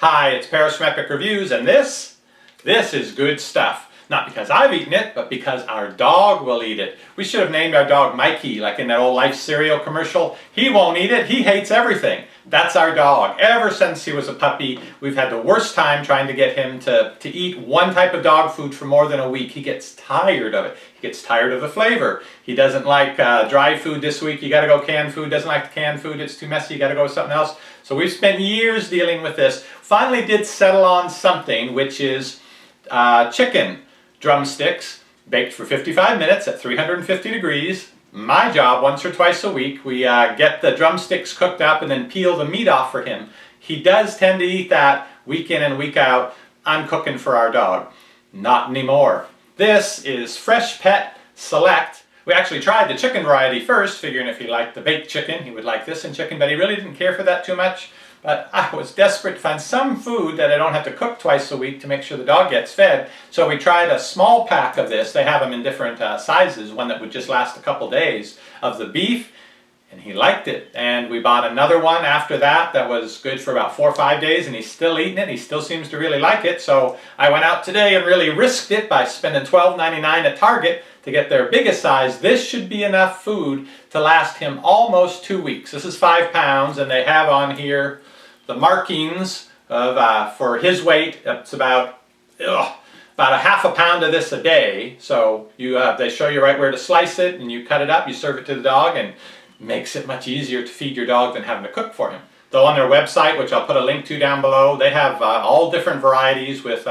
Hi, it's Paris from Epic Reviews, and this is good stuff. Not because I've eaten it, but because our dog will eat it. We should have named our dog Mikey, like in that old Life cereal commercial. He won't eat it, he hates everything. That's our dog. Ever since he was a puppy, we've had the worst time trying to get him to eat one type of dog food for more than a week. He gets tired of it. He gets tired of the flavor. He doesn't like dry food this week, you gotta go canned food. Doesn't like the canned food, it's too messy, you gotta go with something else. So we've spent years dealing with this. Finally did settle on something, which is chicken drumsticks baked for 55 minutes at 350 degrees. My job, once or twice a week, we get the drumsticks cooked up and then peel the meat off for him. He does tend to eat that week in and week out. I'm cooking for our dog. Not anymore. This is FreshPet Select. We actually tried the chicken variety first, figuring if he liked the baked chicken, he would like this in chicken, but he really didn't care for that too much. But I was desperate to find some food that I don't have to cook twice a week to make sure the dog gets fed. So we tried a small pack of this. They have them in different sizes, one that would just last a couple days, of the beef, and he liked it. And we bought another one after that that was good for about 4 or 5 days, and he's still eating it. He still seems to really like it. So I went out today and really risked it by spending $12.99 at Target to get their biggest size. This should be enough food to last him almost 2 weeks. This is 5 pounds, and they have on here the markings of for his weight. It's about a half a pound of this a day. So they show you right where to slice it, and you cut it up, you serve it to the dog, and it makes it much easier to feed your dog than having to cook for him. Though on their website, which I'll put a link to down below, they have all different varieties with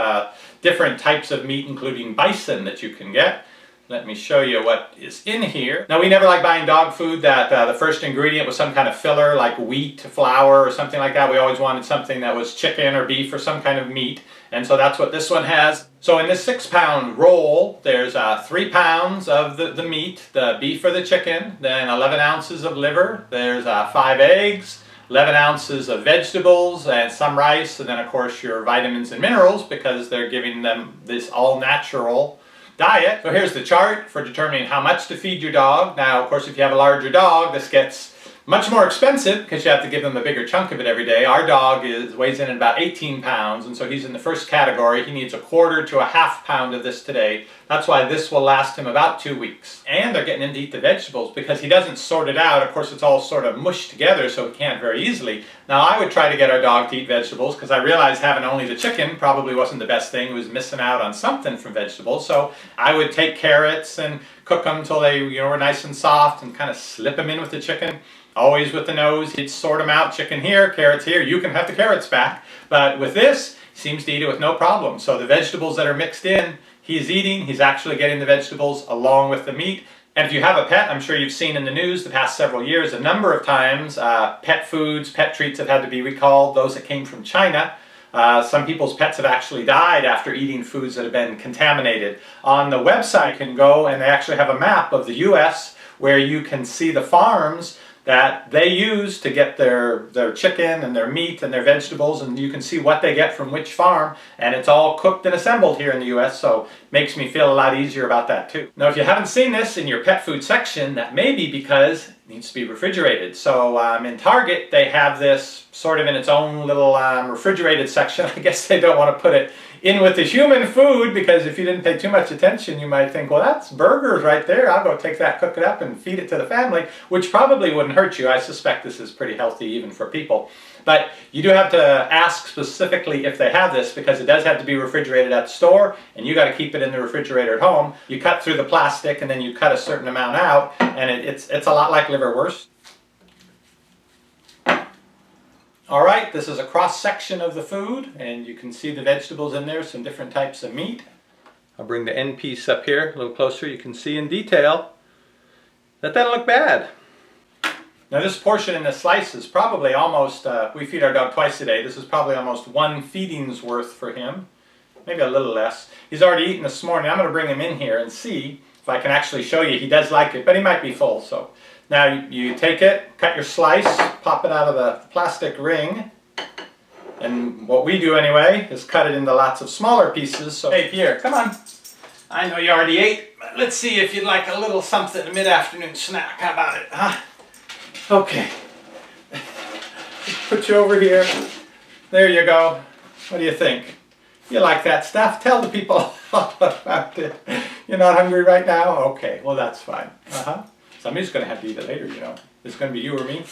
different types of meat, including bison, that you can get. Let me show you what is in here. Now, we never like buying dog food that the first ingredient was some kind of filler like wheat, flour, or something like that. We always wanted something that was chicken or beef or some kind of meat, and so that's what this one has. So in this 6-pound roll, there's 3 pounds of the meat, the beef or the chicken, then 11 ounces of liver, there's 5 eggs, 11 ounces of vegetables and some rice, and then of course your vitamins and minerals, because they're giving them this all-natural diet. So here's the chart for determining how much to feed your dog. Now, of course, if you have a larger dog, this gets much more expensive because you have to give them a bigger chunk of it every day. Our dog weighs in at about 18 pounds, and so he's in the first category. He needs 1/4 to 1/2 pound of this today. That's why this will last him about 2 weeks. And they're getting him to eat the vegetables because he doesn't sort it out. Of course, it's all sort of mushed together, so he can't very easily. Now, I would try to get our dog to eat vegetables because I realized having only the chicken probably wasn't the best thing. He was missing out on something from vegetables. So I would take carrots and cook them until they were nice and soft and kind of slip them in with the chicken. Always with the nose. He'd sort them out. Chicken here, carrots here. You can have the carrots back. But with this, he seems to eat it with no problem. So the vegetables that are mixed in, he's eating. He's actually getting the vegetables along with the meat. And if you have a pet, I'm sure you've seen in the news the past several years a number of times pet foods, pet treats have had to be recalled, those that came from China. Some people's pets have actually died after eating foods that have been contaminated. On the website, you can go and they actually have a map of the U.S. where you can see the farms that they use to get their chicken and their meat and their vegetables, and you can see what they get from which farm, and it's all cooked and assembled here in the US, so it makes me feel a lot easier about that too. Now, if you haven't seen this in your pet food section, that may be because it needs to be refrigerated. So in Target, they have this sort of in its own little refrigerated section. I guess they don't want to put it in with the human food, because if you didn't pay too much attention, you might think, well, that's burgers right there. I'll go take that, cook it up, and feed it to the family, which probably wouldn't hurt you. I suspect this is pretty healthy even for people. But you do have to ask specifically if they have this, because it does have to be refrigerated at the store, and you got to keep it in the refrigerator at home. You cut through the plastic, and then you cut a certain amount out, and it's a lot like liverwurst. All right, this is a cross-section of the food, and you can see the vegetables in there, some different types of meat. I'll bring the end piece up here a little closer. You can see in detail that doesn't look bad. Now, this portion in the slice is probably almost, we feed our dog twice a day. This is probably almost 1 feeding's worth for him, maybe a little less. He's already eaten this morning. I'm going to bring him in here and see if I can actually show you. He does like it, but he might be full, so. Now you take it, cut your slice, pop it out of the plastic ring, and what we do anyway is cut it into lots of smaller pieces. So, hey Pierre, come on. I know you already ate, but let's see if you'd like a little something, a mid-afternoon snack. How about it, huh? Okay. Put you over here. There you go. What do you think? You like that stuff? Tell the people about it. You're not hungry right now? Okay, well that's fine. Somebody's going to have to eat it later, you know. It's going to be you or me.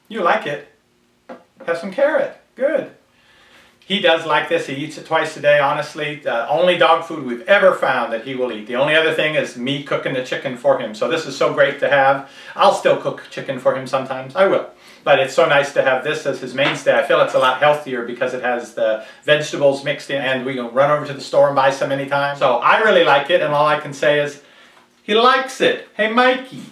You like it. Have some carrot. Good. He does like this. He eats it twice a day, honestly. The only dog food we've ever found that he will eat. The only other thing is me cooking the chicken for him. So this is so great to have. I'll still cook chicken for him sometimes. I will. But it's so nice to have this as his mainstay. I feel it's a lot healthier because it has the vegetables mixed in, and we can run over to the store and buy some anytime. So I really like it, and all I can say is he likes it. Hey, Mikey.